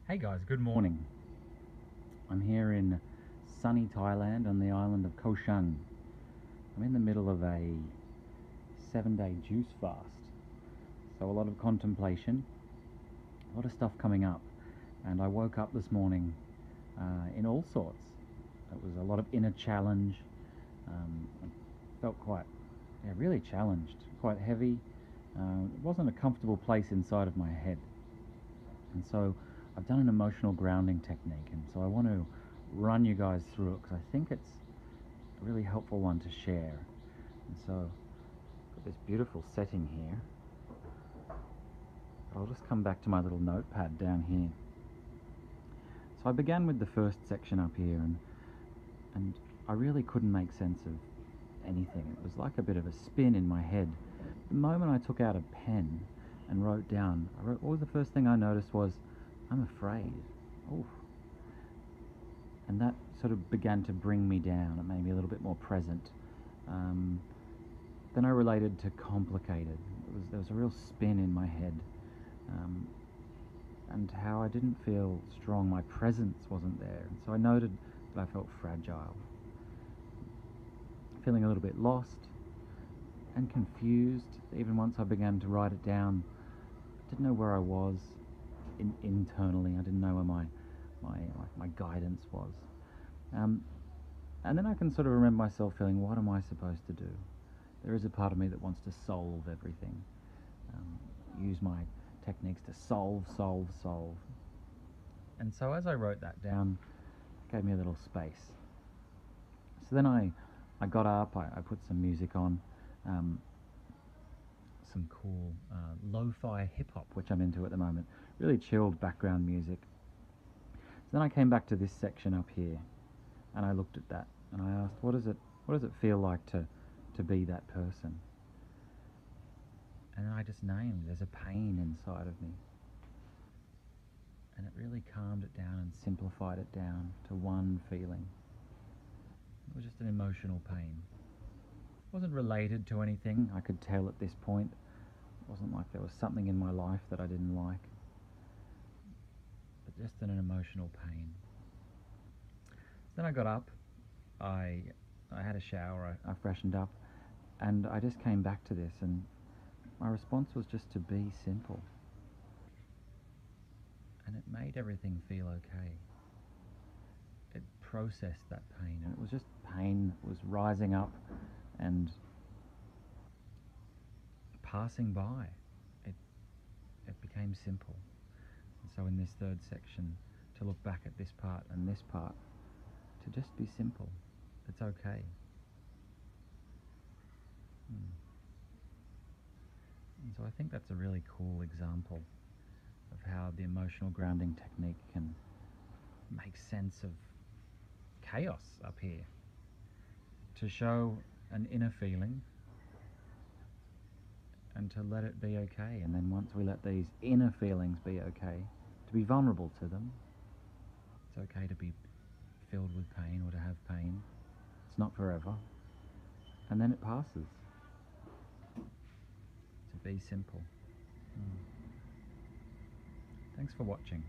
Hey guys, good morning. I'm here in sunny Thailand on the island of Koh Shang. I'm in the middle of a 7-day juice fast. So a lot of contemplation, a lot of stuff coming up. And I woke up this morning in all sorts. It was a lot of inner challenge. I felt quite, really challenged, quite heavy. It wasn't a comfortable place inside of my head. And so I've done an emotional grounding technique, and so I want to run you guys through it because I think it's a really helpful one to share. And so I've got this beautiful setting here. I'll just come back to my little notepad down here. So I began with the first section up here, and I really couldn't make sense of anything. It was like a bit of a spin in my head. The moment I took out a pen and wrote down, what was the first thing I noticed was, I'm afraid. Oh. And that sort of began to bring me down. It made me a little bit more present. Then I related to complicated. There was a real spin in my head. And how I didn't feel strong. My presence wasn't there. And so I noted that I felt fragile. Feeling a little bit lost and confused. Even once I began to write it down, I didn't know where I was internally. I didn't know where my guidance was. And then I can sort of remember myself feeling, what am I supposed to do? There is a part of me that wants to solve everything. Use my techniques to solve. And so as I wrote that down, it gave me a little space. So then I got up, I put some music on, some cool lo-fi hip-hop, which I'm into at the moment. Really chilled background music. So then I came back to this section up here, and I looked at that, and I asked, what does it feel like to be that person? And I just named, there's a pain inside of me. And it really calmed it down and simplified it down to one feeling. It was just an emotional pain. It wasn't related to anything, I could tell at this point. It wasn't like there was something in my life that I didn't like. But just an emotional pain. Then I got up, I had a shower, I freshened up, and I just came back to this, and my response was just to be simple. And it made everything feel okay. It processed that pain, and it was just pain that was rising up and passing by. It became simple. And so in this third section, to look back at this part and this part, to just be simple. It's okay. And so I think that's a really cool example of how the emotional grounding technique can make sense of chaos up here. To show an inner feeling and to let it be okay. And then once we let these inner feelings be okay, to be vulnerable to them. It's okay to be filled with pain or to have pain. It's not forever. And then it passes. To be simple. Thanks for watching.